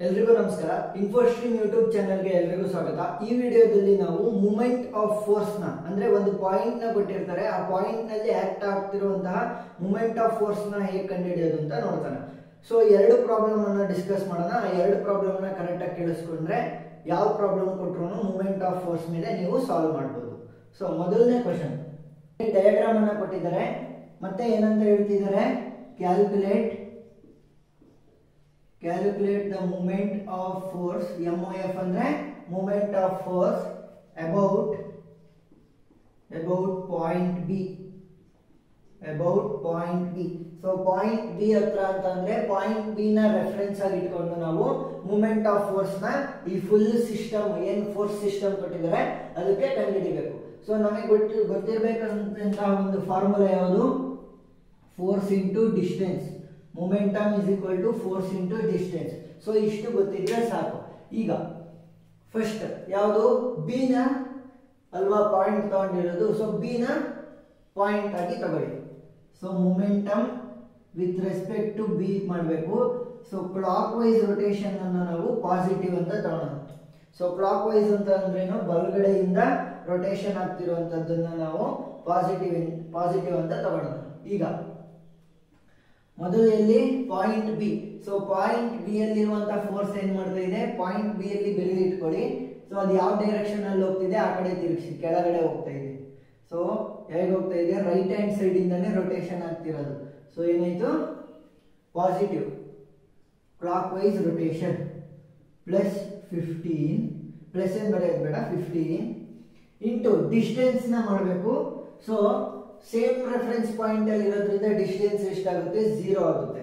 ಎಲ್ರಿಗೂ ನಮಸ್ಕಾರ. ಇನ್ಫೋಸ್ಟ್ರೀಮ್ ಯೂಟ್ಯೂಬ್ ಚಾನೆಲ್ಗೆ ಎಲ್ರಿಗೂ ಸ್ವಾಗತ. ಈ ವಿಡಿಯೋದಲ್ಲಿ ನಾವು ಮೂಮೆಂಟ್ ಆಫ್ ಫೋರ್ಸ್ ನ ಅಂದ್ರೆ ಒಂದು ಪಾಯಿಂಟ್ ನ ಕೊಟ್ಟಿರ್ತಾರೆ, ಆ ಪಾಯಿಂಟ್ ನಲ್ಲಿ ಆಕ್ಟ್ ಆಗ್ತಿರುವಂತಹ ಮೂಮೆಂಟ್ ಆಫ್ ಫೋರ್ಸ್ ನ ಹೇಗೆ ಕಂಡುಹಿಡಿಯೋದು ಅಂತ ನೋಡ್ತಾನೆ. ಸೊ ಎರಡು ಪ್ರಾಬ್ಲಮ್ ಅನ್ನ ಡಿಸ್ಕಸ್ ಮಾಡೋಣ. ಆ ಎರಡು ಪ್ರಾಬ್ಲಮ್ ನ ಕರೆಕ್ಟ್ ಆಗಿ ಕೇಳಿಸ್ಕೊಂಡ್ರೆ ಯಾವ ಪ್ರಾಬ್ಲಮ್ ಕೊಟ್ಟರು ಮೂಮೆಂಟ್ ಆಫ್ ಫೋರ್ಸ್ ಮೇಲೆ ನೀವು ಸಾಲ್ವ್ ಮಾಡಬಹುದು. ಸೊ ಮೊದಲನೇ ಕ್ವಶನ್, ಡಯಾಗ್ರಾಮ್ ಅನ್ನ ಕೊಟ್ಟಿದ್ದಾರೆ, ಮತ್ತೆ ಏನಂತ ಹೇಳ್ತಿದ್ದಾರೆ, calculate the moment of force, MOF ಅಂದ್ರೆ moment of force about point B. So point B ಹತ್ರ ಅಂತಂದ್ರೆ ಪಾಯಿಂಟ್ ಬಿ ನ ರೆಫರೆನ್ಸ್ ಆಗಿ ಇಟ್ಕೊಂಡು ನಾವು ಮೂಮೆಂಟ್ ಆಫ್ ಫೋರ್ಸ್ ನ ಈ ಫುಲ್ ಸಿಸ್ಟಮ್ ಏನ್ ಫೋರ್ಸ್ ಸಿಸ್ಟಮ್ ಕೊಟ್ಟಿದ್ದಾರೆ ಅದಕ್ಕೆ ಕಂಡುಹಿಡಿಬೇಕು. ಸೊ ನಮಗೆ ಗೊತ್ತಿರಬೇಕಂತ ಒಂದು ಫಾರ್ಮುಲಾ ಯಾವುದು, force into distance. Momentum is equal to force into distance. So ಇಷ್ಟು ಗೊತ್ತಿದ್ರೆ ಸಾಕು. ಈಗ ಫಸ್ಟ್ ಯಾವುದು, ಬಿ ನ ಅಲ್ವಾ ಪಾಯಿಂಟ್ ತಗೊಂಡಿರೋದು. ಸೊ ಬಿ ನ ಪಾಯಿಂಟ್ ಆಗಿ ತಗೊಳ್ಳಿ. So momentum with respect to B ಮಾಡಬೇಕು. ಸೊ ಕ್ಲಾಕ್ ವೈಸ್ ರೊಟೇಷನ್ ಅನ್ನು ನಾವು ಪಾಸಿಟಿವ್ ಅಂತ ತಗೊಳ್ಳೋಣ. ಸೊ ಕ್ಲಾಕ್ ವೈಸ್ ಅಂತ ಅಂದ್ರೇನು, ಬಲಗಡೆಯಿಂದ ರೊಟೇಷನ್ ಆಗ್ತಿರುವಂತದ್ದನ್ನ ನಾವು ಪಾಸಿಟಿವ್ ಅಂತ ತಗೊಳ್ಳೋಣ. ಈಗ ಮೊದಲಲ್ಲಿ point B. So point B ಯಲ್ಲಿರುವಂತಹ ಫೋರ್ಸ್ ಏನ್ ಮಾಡ್ತಾ ಇದೆ, ಪಾಯಿಂಟ್ ಬಿ ಯಲ್ಲಿ ಬೆಲೆ ಇಟ್ಕೊಳ್ಳಿ. ಸೊ ಅದು ಯಾವ ಡೈರೆಕ್ಷನ್ ಅಲ್ಲಿ ಹೋಗ್ತಿದೆ ಆ ಕಡೆ ತಿರುಗಿಸಿ, ಕೆಳಗಡೆ ಹೋಗ್ತಾ ಇದೆ. ಸೊ ಹೇಗೆ ಹೋಗ್ತಾ ಇದೆ, ರೈಟ್ ಹ್ಯಾಂಡ್ ಸೈಡ್ ಇಂದಾನೆ ರೊಟೇಷನ್ ಆಗ್ತಿರೋದು. ಸೊ ಏನಾಯ್ತು, positive clock wise rotation plus 15 plus ಏನ್ ಬರೆಯೋದು ಬೇಡ, 15 ಇಂಟು ಡಿಸ್ಟೆನ್ಸ್ ನ ಮಾಡಬೇಕು. ಸೊ ಸೇಮ್ ರೆಫರೆನ್ಸ್ ಪಾಯಿಂಟ್ ಅಲ್ಲಿ ಇರೋದ್ರಿಂದ ಡಿಸ್ಟೆನ್ಸ್ ಎಷ್ಟಾಗುತ್ತೆ, 0 ಆಗುತ್ತೆ.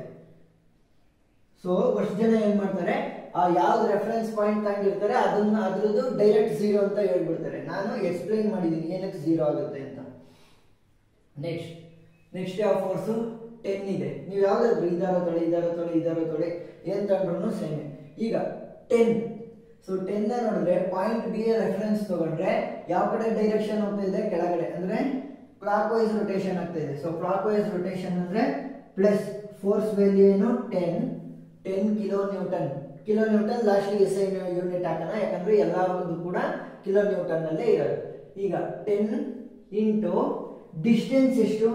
ಸೊ ಅಷ್ಟು ಜನ ಏನ್ ಮಾಡ್ತಾರೆ, ಆ ಯಾವ್ದು ರೆಫರೆನ್ಸ್ ಪಾಯಿಂಟ್ ತಗೊಂಡಿರ್ತಾರೆ ಅದನ್ನ ಅದ್ರದ್ದು ಡೈರೆಕ್ಟ್ 0 ಅಂತ ಹೇಳ್ಬಿಡ್ತಾರೆ. ನಾನು ಎಕ್ಸ್ಪ್ಲೈನ್ ಮಾಡಿದೀನಿ ಏನಕ್ಕೆ 0 ಆಗುತ್ತೆ ಅಂತ. ನೆಕ್ಸ್ಟ್ ಯಾವ ಫೋರ್ಸು, 10 ಇದೆ. ನೀವು ಯಾವ್ದಾದ್ರು ಇದಾರೋ ತೊಳೆ ಏನ್ ತಗೊಂಡ್ರು ಸೇಮ್. ಈಗ 10. ಸೊ 10 ನ ನೋಡಿದ್ರೆ ಪಾಯಿಂಟ್ ಬಿ ರೆಫರೆನ್ಸ್ ತಗೊಂಡ್ರೆ ಯಾವ ಕಡೆ ಡೈರೆಕ್ಷನ್ ಹೋಗ್ತಾ ಇದೆ, ಕೆಳಗಡೆ, ಅಂದ್ರೆ ಕ್ಲಾಕ್ ವೈಸ್ ರೊಟೇಷನ್ ಆಗ್ತಾ ಇದೆ. ಸೊ ಕ್ಲಾಕ್ ವೈಸ್ ರೊಟೇಷನ್ ಅಂದ್ರೆ ಪ್ಲಸ್ ಫೋರ್ಸ್ ವ್ಯಾಲ್ಯೂ ಏನು, 10 kilo newton last SI unit ಹಾಕೋಣ, ಯಾಕಂದ್ರೆ ಎಲ್ಲಾರು ಕೂಡ ಕಿಲೋ ನ್ಯೂಟನ್ ನಲ್ಲೇ ಇರೋದು. ಈಗ 10 ಇಂಟು ಡಿಸ್ಟೆನ್ಸ್ ಎಷ್ಟು,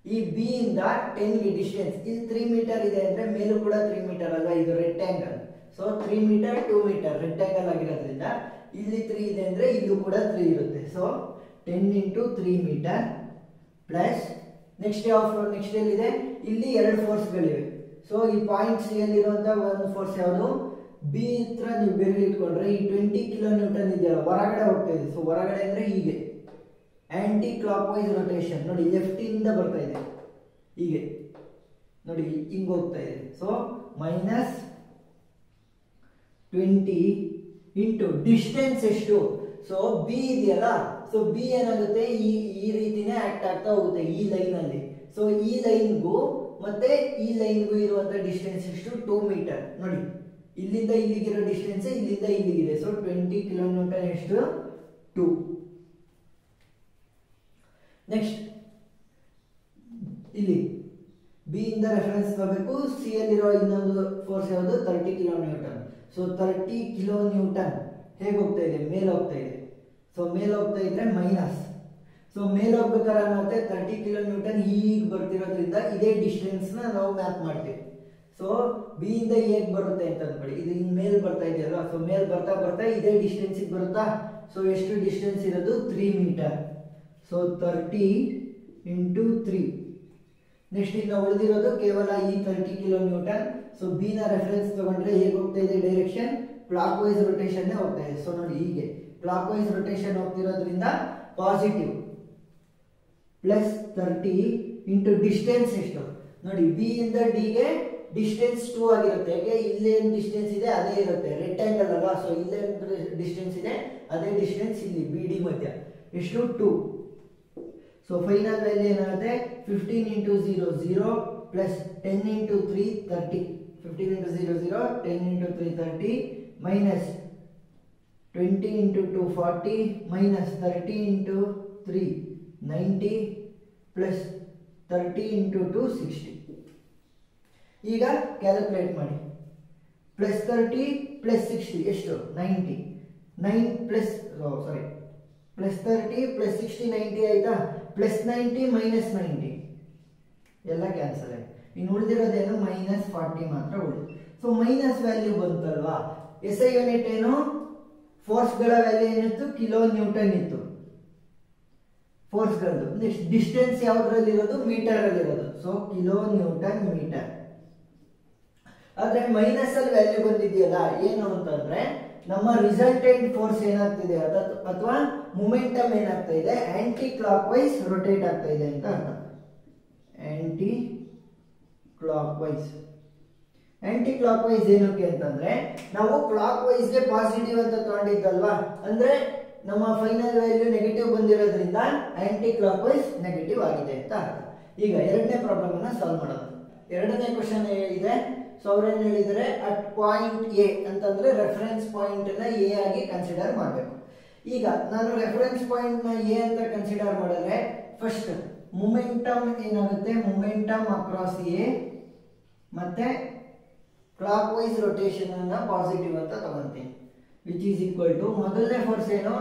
ಈ ಬಿ ಇಂದ 10 ಗೆ ಡಿಸ್ಟೆನ್ಸ್ ಇಲ್ಲಿ 3 ಮೀಟರ್ ಇದೆ ಅಂದ್ರೆ ಮೇಲೂ ಕೂಡ 3 ಮೀಟರ್ ಅಲ್ಲ, ಇದು rectangle. So 3 metre 2 metre rectangle ಆಗಿರೋದ್ರಿಂದ ಇಲ್ಲಿ 3 ಇದೆ ಅಂದ್ರೆ ಇಲ್ಲೂ ಕೂಡ 3 ಇರುತ್ತೆ. So 10 into 3 metre plus next ಎಲ್ಲಿದೆ, ಇಲ್ಲಿ 2 ಫೋರ್ಸ್ಗಳಿವೆ. ಸೊ ಈ ಪಾಯಿಂಟ್ ಸಿ ಯಲ್ಲಿರುವಂತ ಒಂದು ಫೋರ್ಸ್ ಯಾವುದು, ಬಿ ಹತ್ರ ನೀವು ಬೆರಳು ಇಟ್ಕೊಂಡ್ರೆ ಈ 20 ಕಿಲೋ ನ್ಯೂಟನ್ ಇದೆಯಲ್ಲ ಹೊರಗಡೆ ಹೋಗ್ತಾ ಇದೆ. ಸೊ ಹೊರಗಡೆ ಅಂದ್ರೆ ಹೀಗೆ ಆಂಟಿ ಕ್ಲಾಕ್ ವೈಸ್ ರೊಟೇಷನ್ ನೋಡಿ, ಲೆಫ್ಟ್ ಇಂದ ಬರ್ತಾ ಇದೆ, ಹೀಗೆ ನೋಡಿ ಹಿಂಗ್ ಹೋಗ್ತಾ ಇದೆ. ಸೊ ಮೈನಸ್ 20 ಇಂಟು ಡಿಸ್ಟೆನ್ಸ್ ಎಷ್ಟು, ಸೊ ಬಿ ಇದೆಯಲ್ಲ, ಸೊ ಬಿ ಏನಾಗುತ್ತೆ, ಈ ರೀತಿನೇ ಆಕ್ಟ್ ಆಗ್ತಾ ಹೋಗುತ್ತೆ ಈ ಲೈನ್ ಅಲ್ಲಿ. ಸೊ ಈ ಲೈನ್ಗೂ ಮತ್ತೆ ಈ ಲೈನ್ಗೂ ಇರುವಂತ ಡಿಸ್ಟೆನ್ಸ್ ಎಷ್ಟು, 2 ಮೀಟರ್. ನೋಡಿ ಇಲ್ಲಿಂದ ಇಲ್ಲಿಗಿರೋ ಡಿಸ್ಟೆನ್ಸ್ ಇಲ್ಲಿಂದ ಇಲ್ಲಿಗಿದೆ. ಸೊ 20 ಕಿಲೋ ನ್ಯೂಟನ್ ಎಷ್ಟು, 2. ನೆಕ್ಸ್ಟ್ ಇಲ್ಲಿ ಬಿ ಇಂದ ರೆಫರೆನ್ಸ್ ತಗೋಬೇಕು. ಸಿ ಯಲ್ಲಿರೋ ಇನ್ನೊಂದು ಫೋರ್ಸ್ ಯಾವುದು, 30 kilo newton. So 30 kilo Newton ಹೇಗೆ ಹೋಗ್ತಾ ಇದೆ, ಮೇಲೆ ಹೋಗ್ತಾ ಇದೆ. ಸೊ ಮೇಲೆ ಹೋಗ್ತಾ ಇದ್ರೆ ಮೈನಸ್. ಸೊ ಮೇಲೆ ಹೋಗ್ಬೇಕಾದ್ರೆ ಏನಾಗುತ್ತೆ, 30 ಕಿಲೋ ನ್ಯೂಟನ್ ಹೀಗೆ ಬರ್ತಿರೋದ್ರಿಂದ ಇದೇ ಡಿಸ್ಟೆನ್ಸ್ ನ ನಾವು ಮ್ಯಾಪ್ ಮಾಡ್ತೀವಿ. ಸೊ ಬಿ ಇಂದ ಹೇಗೆ ಬರುತ್ತೆ ಅಂತ ಅಂದ್ಕೊಳ್ಳಿ, ಇದು ಹಿಂಗ್ ಮೇಲ್ ಬರ್ತಾ ಇದೆಯಲ್ವಾ. ಸೊ ಮೇಲ್ ಬರ್ತಾ ಇದೇ ಡಿಸ್ಟೆನ್ಸ್ ಬರುತ್ತಾ. ಸೊ ಎಷ್ಟು ಡಿಸ್ಟೆನ್ಸ್ ಇರೋದು, 3 ಮೀಟರ್. So 30 into 3. ನೆಕ್ಸ್ಟ್ ಈಗ ನಾವು ಉಳಿದಿರೋದು ಕೇವಲ ಈ 30 ಕಿಲೋ ನ್ಯೂಟನ್. ಸೊ ಬಿ ನ ರೆಫರೆನ್ಸ್ ತಗೊಂಡ್ರೆ ಹೇಗೆ ಹೋಗ್ತಾ ಇದೆ, ಡೈರೆಕ್ಷನ್ ಕ್ಲಾಕ್ ವೈಸ್ ರೊಟೇಷನ್ ಹೋಗ್ತಾ ಇದೆ. ಸೊ ನೋಡಿ ಹೀಗೆ ಕ್ಲಾಕ್ ವೈಸ್ ರೊಟೇಷನ್ ಹೋಗ್ತಿರೋದ್ರಿಂದ ಪಾಸಿಟಿವ್ ಪ್ಲಸ್ 30 ಇಂಟು ಡಿಸ್ಟೆನ್ಸ್ ಎಷ್ಟು ನೋಡಿ, ಬಿ ಇಂದ ಡಿ ಗೆ ಡಿಸ್ಟೆನ್ಸ್ 2 ಆಗಿರುತ್ತೆ. ಯಾಕೆ, ಇಲ್ಲೇನು ಡಿಸ್ಟೆನ್ಸ್ ಇದೆ ಅದೇ ಇರುತ್ತೆ, ರೆಕ್ಟ್ಯಾಂಗಲ್ ಅಲ್ವಾ. ಸೊ ಇಲ್ಲೇನು ಡಿಸ್ಟೆನ್ಸ್ ಇದೆ ಅದೇ ಡಿಸ್ಟೆನ್ಸ್ ಇಲ್ಲಿ ಬಿ ಡಿ ಮಧ್ಯ ಎಷ್ಟು, 2. ಸೊ ಫೈನಲ್ ವ್ಯಾಲ್ಯೂ ಏನಾಗುತ್ತೆ, 15 into 0 0 plus 10 into 3 30. 15 into 0 0 10 into 3 30 minus 20 into 2 40 minus 30 into 3 90 plus 30 into 2 60. ಈಗ ಕ್ಯಾಲ್ಕುಲೇಟ್ ಮಾಡಿ. ಪ್ಲಸ್ 30 ಪ್ಲಸ್ 60 ಎಷ್ಟು 90 9 ಪ್ಲಸ್ ಸಾರಿ ಪ್ಲಸ್ 30 ಪ್ಲಸ್ 60 90 ಆಯ್ತಾ ಪ್ಲಸ್ 90 ಮೈನಸ್ 90 ಎಲ್ಲ ಕ್ಯಾನ್ಸಲ್ ಆಯ್ತು ಇನ್ನು ಉಳಿದಿರೋದೇನು ಮೈನಸ್ 40 ಮಾತ್ರ ಉಳಿದು ಸೊ ಮೈನಸ್ ವ್ಯಾಲ್ಯೂ ಬಂತಲ್ವಾ ಎಸ್ ಐ ಯೂನಿಟ್ ಏನು ಫೋರ್ಸ್ಗಳ ವ್ಯಾಲ್ಯೂ ಏನಿತ್ತು ಕಿಲೋ ನ್ಯೂಟನ್ ಇತ್ತು ಫೋರ್ಸ್ಗಳದ್ದು ನೆಕ್ಸ್ಟ್ ಡಿಸ್ಟೆನ್ಸ್ ಯಾವ್ದ್ರಲ್ಲಿ ಇರೋದು ಮೀಟರ್ ಅಲ್ಲಿ ಇರೋದು ಸೊ ಕಿಲೋ ನ್ಯೂಟನ್ ಮೀಟರ್ ಆದ್ರೆ ಮೈನಸ್ ಅಲ್ಲಿ ವ್ಯಾಲ್ಯೂ ಬಂದಿದೆಯಲ್ಲ ಏನು ಅಂತಂದ್ರೆ ನಮ್ಮ ರಿಸಲ್ಟೆಂಟ್ ಫೋರ್ಸ್ ಏನಾಗ್ತಿದೆ ಅಥವಾ ಮೊಮೆಂಟಮ್ ಏನಾಗ್ತಾ ಇದೆ ಆಂಟಿ ಕ್ಲಾಕ್ ವೈಸ್ ರೊಟೇಟ್ ಆಗ್ತಾ ಇದೆ ಅಂತ ಅರ್ಥ ಆಂಟಿ ಕ್ಲಾಕ್ ವೈಸ್ ಏನಕ್ಕೆ ಅಂತಂದ್ರೆ ನಾವು ಕ್ಲಾಕ್ ವೈಸ್ ಗೆ ಪಾಸಿಟಿವ್ ಅಂತ ತಗೊಂಡಿದ್ದಲ್ವಾ ಅಂದ್ರೆ ನಮ್ಮ ಫೈನಲ್ ವ್ಯಾಲ್ಯೂ ನೆಗೆಟಿವ್ ಬಂದಿರೋದ್ರಿಂದ ಆಂಟಿ ಕ್ಲಾಕ್ ವೈಸ್ ನೆಗೆಟಿವ್ ಆಗಿದೆ ಅಂತ ಅರ್ಥ ಈಗ ಎರಡನೇ ಪ್ರಾಬ್ಲಮ್ ಅನ್ನ ಸಾಲ್ವ್ ಮಾಡೋಣ ಎರಡನೇ ಕ್ವಶನ್ ಇದೆ ಸೊ ಅವ್ರೇನ್ ಹೇಳಿದರೆ ಅಟ್ ಪಾಯಿಂಟ್ ಎ ಅಂತಂದ್ರೆ ರೆಫರೆನ್ಸ್ ಪಾಯಿಂಟ್ ನ ಎ ಆಗಿ ಕನ್ಸಿಡರ್ ಮಾಡಬೇಕು ಈಗ ನಾನು ರೆಫರೆನ್ಸ್ ಪಾಯಿಂಟ್ ನ ಎ ಅಂತ ಕನ್ಸಿಡರ್ ಮಾಡಿದ್ರೆ ಫಸ್ಟ್ ಮೊಮೆಂಟಮ್ ಏನಾಗುತ್ತೆ ಮೊಮೆಂಟಮ್ ಅಕ್ರಾಸ್ ಎ ಮತ್ತೆ ಕ್ಲಾಕ್ ವೈಸ್ ರೊಟೇಷನ್ ಅನ್ನ ಪಾಸಿಟಿವ್ ಅಂತ ತಗೊಂತೀನಿ ವಿಚ್ ಈಸ್ ಈಕ್ವಲ್ ಟು ಮೊದಲನೇ ಫೋರ್ಸ್ ಏನು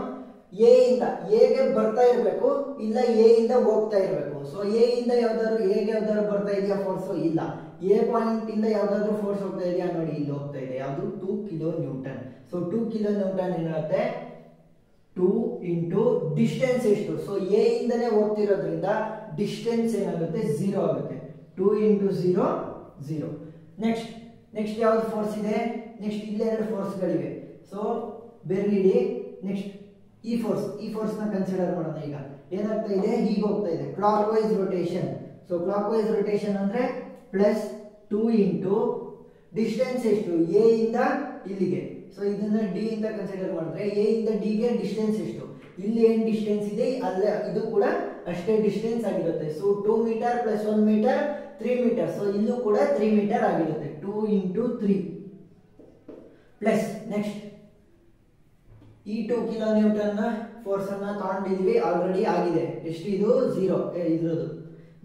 ಎ ಇಂದ ಎ ಗೆ ಬರ್ತಾ ಇರಬೇಕು ಇಲ್ಲ ಎ ಇಂದ ಹೋಗ್ತಾ ಇರಬೇಕು ಸೊ ಎ ಇಂದ ಯಾವ್ದಾದ್ರು ಎ ಗೆ ಯಾವ್ದಾದ್ರು ಬರ್ತಾ ಇದೆಯಾ ಫೋರ್ಸ್ ಇಲ್ಲ ಎ ಪಾಯಿಂಟ್ ಇಂದ ಯಾವ್ದಾದ್ರು ಫೋರ್ಸ್ ಹೋಗ್ತಾ ಇದೆಯಾ ನೋಡಿ ಇಲ್ಲಿ ಹೋಗ್ತಾ ಇದೆ ಯಾವುದು 2 kilo newton so 2 kilo newton ಏನಾಗುತ್ತೆ 2 ಇಂಟು ಡಿಸ್ಟೆನ್ಸ್ ಎಷ್ಟು ಸೊ ಎ ಇಂದನೇ ಹೋಗ್ತಿರೋದ್ರಿಂದ ಡಿಸ್ಟೆನ್ಸ್ ಏನಾಗುತ್ತೆ 0 ಆಗುತ್ತೆ 2 ಇಂಟು 0 0 ನೆಕ್ಸ್ಟ್ ಯಾವ್ದು ಫೋರ್ಸ್ ಇದೆ ನೆಕ್ಸ್ಟ್ ಇಲ್ಲಿ ಎರಡು ಫೋರ್ಸ್ಗಳಿವೆ ಸೊ ಬೆರ್ರಿಡಿ ನೆಕ್ಸ್ಟ್ ಈ ಫೋರ್ಸ್ ನ ಕನ್ಸಿಡರ್ ಮಾಡೋಣ ಈಗ ಏನಾಗ್ತಾ ಇದೆ ಹೀಗೆ ಹೋಗ್ತಾ ಇದೆ clock wise rotation so clock wise rotation ಅಂದ್ರೆ ಪ್ಲಸ್ 2 ಇಂಟು ಡಿಸ್ಟೆನ್ಸ್ ಎಷ್ಟು ಎ ಇಂದ ಇಲ್ಲಿಗೆ ಸೊ ಇದನ್ನ ಡಿ ಇಂದ ಕನ್ಸಿಡರ್ ಮಾಡಿದ್ರೆ ಎ ಇಂದ ಡಿ ಗೆ ಡಿಸ್ಟೆನ್ಸ್ ಎಷ್ಟು ಇಲ್ಲಿ ಏನ್ ಡಿಸ್ಟೆನ್ಸ್ ಇದೆ ಅಲ್ಲೇ ಇದು ಕೂಡ ಅಷ್ಟೇ ಡಿಸ್ಟೆನ್ಸ್ ಆಗಿರುತ್ತೆ so 2 metre plus 1 metre 3 metre so ಇಲ್ಲೂ ಕೂಡ 3 ಮೀಟರ್ ಆಗಿರುತ್ತೆ 2 ಇಂಟು 3 ಪ್ಲಸ್ ನೆಕ್ಸ್ಟ್ ಈ 2 ಕಿಲೋ ನ್ಯೂಟನ್ ನ ಫೋರ್ಸ್ ಅನ್ನ ತಗೊಂಡಿದ್ವಿ ಆಲ್ರೆಡಿ ಆಗಿದೆ ಎಷ್ಟು ಇದು 0 ಇದ್ರದ್ದು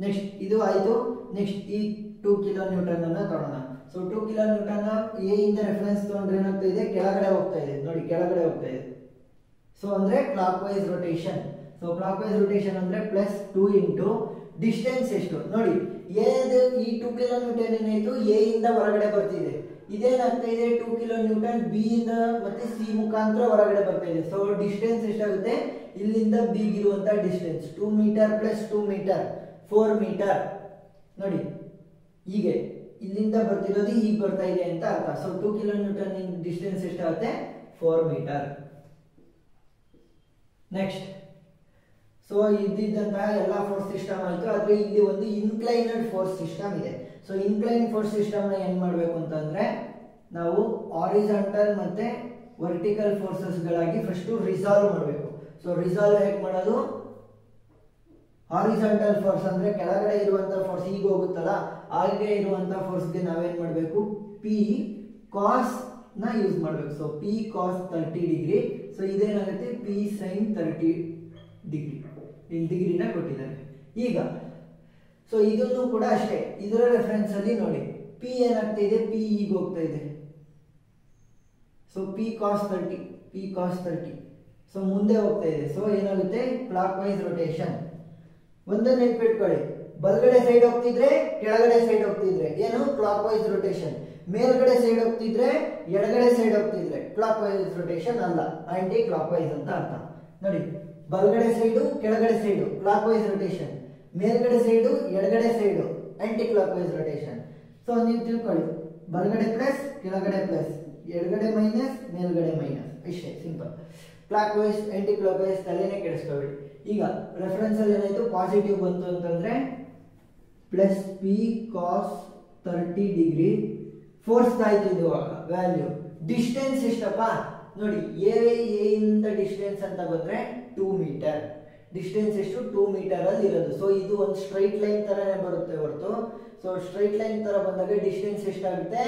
ನೆಕ್ಸ್ಟ್ ಇದು ಆಯ್ತು ನೆಕ್ಸ್ಟ್ ಈ 2 ಕಿಲೋ ನ್ಯೂಟನ್ ಅನ್ನ ತಗೊಳ್ಳೋಣ ಸೊ 2 ಕಿಲೋ ನ್ಯೂಟನ್ ಎ ಇಂದ ರೆಫರೆನ್ಸ್ ತಗೊಂಡ್ರೆ ಏನಾಗ್ತಾ ಇದೆ ಕೆಳಗಡೆ ಹೋಗ್ತಾ ಇದೆ ನೋಡಿ ಕೆಳಗಡೆ ಹೋಗ್ತಾ ಇದೆ ಸೊ ಅಂದ್ರೆ clock wise rotation so clock wise rotation ಅಂದ್ರೆ ಪ್ಲಸ್ 2 ಇಂಟು ಡಿಸ್ಟೆನ್ಸ್ ಎಷ್ಟು ನೋಡಿ ಈ 2 ಕಿಲೋ ನ್ಯೂಟನ್ ಏನಾಯ್ತು ಎ ಇಂದ ಹೊರಗಡೆ ಬರ್ತಿದೆ ಇದೇನಾಗ್ತಾ ಇದೆ 2 ಕಿಲೋ ನ್ಯೂಟನ್ ಬಿ ಇಂದ ಮತ್ತೆ ಸಿ ಮುಖಾಂತರ ಹೊರಗಡೆ ಬರ್ತಾ ಇದೆ ಸೊ ಡಿಸ್ಟೆನ್ಸ್ ಎಷ್ಟಾಗುತ್ತೆ ಇಲ್ಲಿಂದ ಬಿ ಇರುವಂತ distance 2 metre plus 2 metre 4 metre ನೋಡಿ ಹೀಗೆ ಇಲ್ಲಿಂದ ಬರ್ತಿರೋದು ಹೀಗೆ ಬರ್ತಾ ಇದೆ ಅಂತ ಅರ್ಥ ಸೊ 2 ಕಿಲೋ ನ್ಯೂಟನ್ ಡಿಸ್ಟೆನ್ಸ್ ಎಷ್ಟಾಗುತ್ತೆ 4 ಮೀಟರ್ ನೆಕ್ಸ್ಟ್ ಸೊ ಇದ್ದಿದ್ದಂತಹ ಎಲ್ಲ ಫೋರ್ಸ್ ಸಿಸ್ಟಮ್ ಆಯ್ತು ಆದ್ರೆ ಇಲ್ಲಿ ಒಂದು ಇನ್ಕ್ಲೈನ್ಡ್ ಫೋರ್ಸ್ ಸಿಸ್ಟಮ್ ಇದೆ ಸೊ ಇನ್ಕ್ಲೈನ್ ಫೋರ್ಸ್ ಸಿಸ್ಟಮ್ ನ ಏನ್ ಮಾಡಬೇಕು ಅಂತಂದ್ರೆ ನಾವು ಹಾರಿಜಾಂಟಲ್ ಮತ್ತೆ ವರ್ಟಿಕಲ್ ಫೋರ್ಸಸ್ ಗಳಾಗಿ ಫಸ್ಟ್ ರಿಸಾಲ್ವ್ ಮಾಡಬೇಕು ಸೊ ರಿಸಾಲ್ವ್ ಹೇಗೆ ಮಾಡೋದು ಹಾರಿಜಾಂಟಲ್ ಫೋರ್ಸ್ ಅಂದ್ರೆ ಕೆಳಗಡೆ ಇರುವಂತ ಫೋರ್ಸ್ ಈಗ ಹೋಗುತ್ತಲ್ಲ ಹಾಗೆ ಇರುವಂತ ಫೋರ್ಸ್ ಗೆ ನಾವೇನ್ ಮಾಡಬೇಕು ಪಿ ಕಾಸ್ ನ ಯೂಸ್ ಮಾಡಬೇಕು so P cos 30 degree so ಇದೇನಾಗುತ್ತೆ ಪಿ ಸೈನ್ 30 ಡಿಗ್ರಿ ಇಲ್ಲಿ ಡಿಗ್ರಿನ ಕೊಟ್ಟಿದ್ದಾರೆ ಈಗ ಸೊ ಇದನ್ನು ಕೂಡ ಅಷ್ಟೇ ಇದರ ರೆಫರೆನ್ಸ್ ಅಲ್ಲಿ ನೋಡಿ ಪಿ ಏನಾಗ್ತಾ ಇದೆ ಪಿ ಈಗ ಹೋಗ್ತಾ ಇದೆ ಸೊ ಪಿ ಕಾಸ್ 30 ಸೊ ಮುಂದೆ ಹೋಗ್ತಾ ಇದೆ ಸೊ ಏನಾಗುತ್ತೆ ಕ್ಲಾಕ್ ವೈಸ್ ರೊಟೇಷನ್ ಒಂದನ್ನು ನೆನಪಿಟ್ಕೊಳ್ಳಿ ಬಲಗಡೆ ಸೈಡ್ ಹೋಗ್ತಿದ್ರೆ ಕೆಳಗಡೆ ಸೈಡ್ ಹೋಗ್ತಿದ್ರೆ ಏನು ಕ್ಲಾಕ್ ವೈಸ್ ರೊಟೇಷನ್ ಮೇಲ್ಗಡೆ ಸೈಡ್ ಹೋಗ್ತಿದ್ರೆ ಎಡಗಡೆ ಸೈಡ್ ಹೋಗ್ತಿದ್ರೆ ಕ್ಲಾಕ್ ವೈಸ್ ರೊಟೇಷನ್ ಅಲ್ಲ ಆಂಟಿ ಕ್ಲಾಕ್ ವೈಸ್ ಅಂತ ಅರ್ಥ ನೋಡಿ ಬಲಗಡೆ ಸೈಡು ಕೆಳಗಡೆ ಸೈಡು ಕ್ಲಾಕ್ ವೈಸ್ ರೊಟೇಷನ್ ಮೇಲ್ಗಡೆ ಸೈಡು ಎಡಗಡೆ side aunty clock wise rotation so ನೀವು ತಿಳ್ಕೊಳ್ಳಿ ಬಲಗಡೆ ಪ್ಲಸ್ ಕೆಳಗಡೆ ಪ್ಲಸ್ ಎಡಗಡೆ ಮೈನಸ್ ಮೇಲ್ಗಡೆ ಮೈನಸ್ ಇಷ್ಟೇ simple clockwise anticlockwise ತಲೆನೇ ಕೆಡಿಸ್ಕೋಬೇಡಿ ಈಗ ರೆಫರೆನ್ಸ್ ಅಲ್ಲಿ ಏನಾಯ್ತು ಪಾಸಿಟಿವ್ ಬಂತು ಅಂತಂದ್ರೆ plus P cos 30 degree force ಆಯ್ತು ಇದು ವ್ಯಾಲ್ಯೂ ಡಿಸ್ಟೆನ್ಸ್ ಎಷ್ಟಪ್ಪ ನೋಡಿ ಎ ಇಂದ ಡಿಸ್ಟೆನ್ಸ್ ಅಂತ ಬಂದ್ರೆ 2 ಮೀಟರ್ ಡಿಸ್ಟೆನ್ಸ್ ಎಷ್ಟು 2 ಮೀಟರ್ ಅಲ್ಲಿ ಇರೋದು ಸೊ ಇದು ಒಂದು ಸ್ಟ್ರೈಟ್ ಲೈನ್ ತರನೇ ಬರುತ್ತೆ ಹೊರತು ಸೊ ಸ್ಟ್ರೈಟ್ ಲೈನ್ ತರ ಬಂದಾಗ ಡಿಸ್ಟೆನ್ಸ್ ಎಷ್ಟಾಗುತ್ತೆ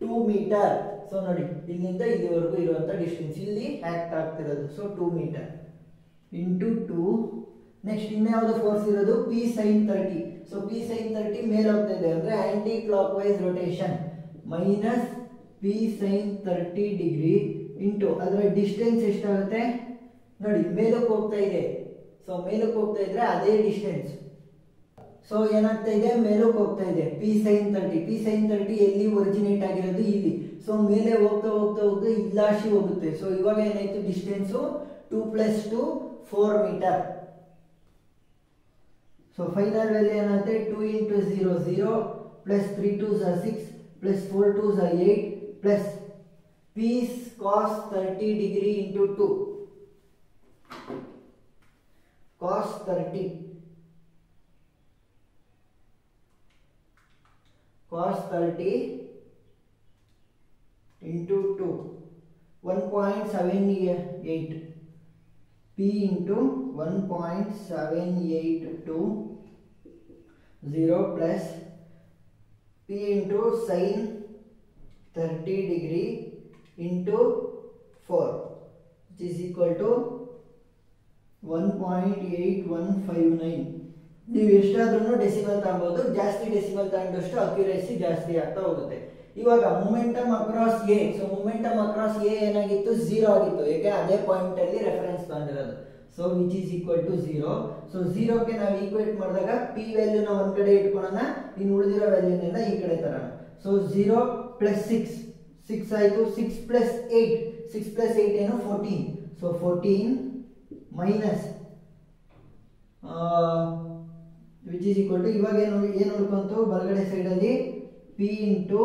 2 ಮೀಟರ್ ಸೊ ನೋಡಿ ಇಲ್ಲಿಂದ ಇಲ್ಲಿವರೆಗೂ ಇರುವಂತ ಡಿಸ್ಟೆನ್ಸ್ ಇಲ್ಲಿ ಆಕ್ಟ್ ಆಗ್ತಿರೋದು ಸೊ 2 ಮೀಟರ್ ಇಂಟು 2 ನೆಕ್ಸ್ಟ್ ಇನ್ಯಾವುದು ಫೋರ್ಸ್ ಇರೋದು P sine 30 so P sine 30 ಮೇಲೆ ಹೋಗ್ತಾ ಇದೆ ಅಂದ್ರೆ aunty clock wise rotation minus P sine 30 degree into ಅದರ ಡಿಸ್ಟೆನ್ಸ್ ಎಷ್ಟಾಗುತ್ತೆ ನೋಡಿ, ಮೇಲಕ್ಕೆ ಹೋಗ್ತಾ ಇದೆ. ಸೊ ಮೇಲಕ್ಕೆ ಹೋಗ್ತಾ ಇದ್ರೆ ಅದೇ ಡಿಸ್ಟೆನ್ಸ್. ಸೊ ಏನಾಗ್ತಾ ಇದೆ, ಮೇಲಕ್ಕೆ ಹೋಗ್ತಾ ಇದೆ. ಪಿ ಸೈನ್ 30 ಎಲ್ಲಿ ಒರಿಜಿನೇಟ್ ಆಗಿರೋದು ಇಲ್ಲಿ. ಸೊ ಮೇಲೆ ಹೋಗ್ತಾ ಹೋಗ್ತಾ ಹೋಗ್ತಾ ಇಲ್ಲಾಶಿ ಹೋಗುತ್ತೆ. ಸೊ ಇವಾಗ ಏನಾಯ್ತು, distance 2 + 2 4 metre. So final value ಏನಾಗುತ್ತೆ, 2 × 0 0 + 3 2s are 6 + 4 2s are 8 plus P cos 30 degree into 2 cos 30 into 2 1.78 P into 1.782 0 plus P into sin 30 degree into 4 which is equal to 1.8159. ನೀವು ಎಷ್ಟಾದ್ರೂ ಡೆಸಿಮಲ್ ತಗೊಬೋದು, ಜಾಸ್ತಿ ಡೆಸಿಮಲ್ ತಗೊಂಡಷ್ಟು ಅಕ್ಯುರೇಸಿ ಜಾಸ್ತಿ ಆಗ್ತಾ ಹೋಗುತ್ತೆ. ಇವಾಗ momentum across A. So momentum across A ಏನಾಗಿತ್ತು, 0 ಆಗಿತ್ತು. ಯಾಕೆ, ಅದೇ ಪಾಯಿಂಟ್ ಅಲ್ಲಿ ರೆಫರೆನ್ಸ್ ತಗೊಂಡಿರೋದು. So which is equal to 0. So 0ಗೆ ನಾವು ಈಕ್ವೇಟ್ ಮಾಡಿದಾಗ ಪಿ ವ್ಯಾಲ್ಯೂನ ಒಂದ್ ಕಡೆ ಇಟ್ಕೊಳ್ಳೋಣ, ಇನ್ನು ಉಳಿದಿರೋ ವ್ಯಾಲ್ಯೂನೆಲ್ಲ ಈ ಕಡೆ ತರೋಣ. ಸೊ 0 + 6 ಆಯ್ತು. 6 + 8 ಏನು 14. So 14 minus which is equal to, ಇವಾಗ ಏನು ಉಳ್ಕೊಂತು ಬಲಗಡೆ ಸೈಡ್ ಅಲ್ಲಿ ಪಿ ಇಂಟು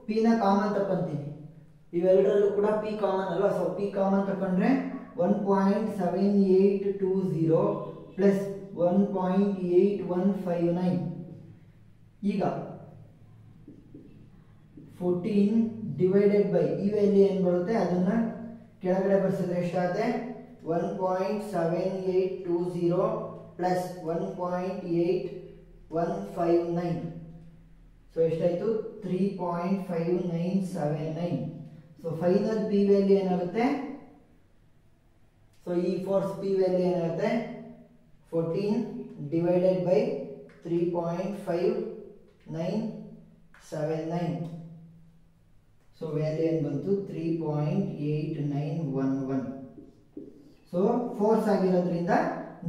ಪಿ ನ ಕಾಮನ್ ತಕೊಂತೀನಿ. ಇವೆರಡರಲ್ಲೂ ಕೂಡ ಪಿ ಕಾಮನ್ ಅಲ್ವಾ. ಸೊ ಪಿ ಕಾಮನ್ ತಕೊಂಡ್ರೆ 1.7820 ಪ್ಲಸ್ 1.8159. ಈಗ 14 ಡಿವೈಡೆಡ್ ಬೈ ಈ ವ್ಯಾಲ್ಯೂ ಏನು ಬರುತ್ತೆ ಅದನ್ನ ಕೆಳಗಡೆ ಬರ್ಸಿದ್ರೆ ಎಷ್ಟಾಗುತ್ತೆ, 1.7820 ಪ್ಲಸ್ 1.8159. ಸೊ ಎಷ್ಟಾಯ್ತು, 3.5979. ಸೊ ಫೈನಲ್ ಪಿ ವ್ಯಾಲ್ಯೂ ಏನಾಗುತ್ತೆ, ಸೊ ಈ ಫೋರ್ಸ್ ಪಿ ವ್ಯಾಲ್ಯೂ ಏನಾಗುತ್ತೆ, 14 ಡಿವೈಡೆಡ್ ಬೈ 3.5979. ಸೊ ವ್ಯಾಲ್ಯೂ ಏನು ಬಂತು, 3.8911. ಸೊ ಫೋರ್ಸ್ ಆಗಿರೋದ್ರಿಂದ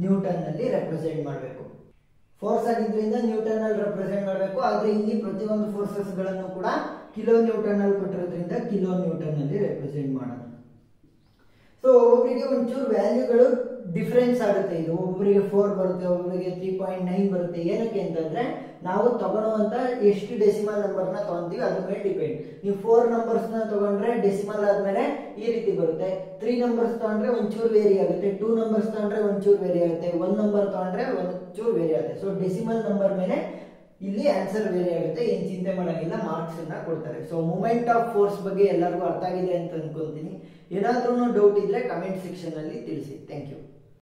ನ್ಯೂಟನ್ ನಲ್ಲಿ ರೆಪ್ರೆಸೆಂಟ್ ಮಾಡಬೇಕು. ಫೋರ್ಸ್ ಆಗಿದ್ರಿಂದ ನ್ಯೂಟನ್ ಅಲ್ಲಿ ರೆಪ್ರೆಸೆಂಟ್ ಮಾಡಬೇಕು. ಆದ್ರೆ ಇಲ್ಲಿ ಪ್ರತಿಯೊಂದು ಫೋರ್ಸಸ್ ಗಳನ್ನು ಕೂಡ ಕಿಲೋ ನ್ಯೂಟನ್ ಅಲ್ಲಿ ಕೊಟ್ಟಿರೋದ್ರಿಂದ ಕಿಲೋ ನ್ಯೂಟನ್ ಅಲ್ಲಿ ರೆಪ್ರೆಸೆಂಟ್ ಮಾಡೋಣ. ಸೊ ಒಬ್ಬರಿಗೆ ಒಂಚೂರು ವ್ಯಾಲ್ಯೂಗಳು ಡಿಫರೆನ್ಸ್ ಆಗುತ್ತೆ. ಇದು ಒಬ್ಬರಿಗೆ 4 ಬರುತ್ತೆ, ಒಬ್ಬರಿಗೆ 3.9 ಬರುತ್ತೆ. ಏನಕ್ಕೆ ಅಂತಂದ್ರೆ ನಾವು ತಗೊಳ್ಳುವಂತ ಎಷ್ಟು ಡೆಸಿಮಲ್ ನಂಬರ್ ನ ತಗೊಂತೀವಿ ಅದ್ರ ಮೇಲೆ ಡಿಪೆಂಡ್. ನೀವು 4 ನಂಬರ್ಸ್ ನ ತಗೊಂಡ್ರೆ ಡೆಸಿಮಲ್ ಆದ್ಮೇಲೆ ಈ ರೀತಿ ಬರುತ್ತೆ. 3 ನಂಬರ್ಸ್ ತಗೊಂಡ್ರೆ ಒಂಚೂರು ವೇರಿ ಆಗುತ್ತೆ, 2 ನಂಬರ್ಸ್ ತಗೊಂಡ್ರೆ ಒಂಚೂರು ವೇರಿ ಆಗುತ್ತೆ, 1 ನಂಬರ್ ತಗೊಂಡ್ರೆ ಒಂಚೂರು ವೇರಿ ಆಗುತ್ತೆ. ಸೊ ಡೆಸಿಮಲ್ ನಂಬರ್ ಮೇಲೆ ಇಲ್ಲಿ ಆನ್ಸರ್ ವೇರಿ ಆಗುತ್ತೆ. ಏನ್ ಚಿಂತೆ ಮಾಡಂಗಿಲ್ಲ, ಮಾರ್ಕ್ಸ್ ಅನ್ನ ಕೊಡ್ತಾರೆ. ಸೊ ಮೂಮೆಂಟ್ ಆಫ್ ಫೋರ್ಸ್ ಬಗ್ಗೆ ಎಲ್ಲರಿಗೂ ಅರ್ಥ ಆಗಿದೆ ಅಂತ ಅನ್ಕೊಂತೀನಿ. ಏನಾದ್ರೂ ಡೌಟ್ ಇದ್ರೆ ಕಮೆಂಟ್ ಸೆಕ್ಷನ್ ಅಲ್ಲಿ ತಿಳಿಸಿ. Thank you.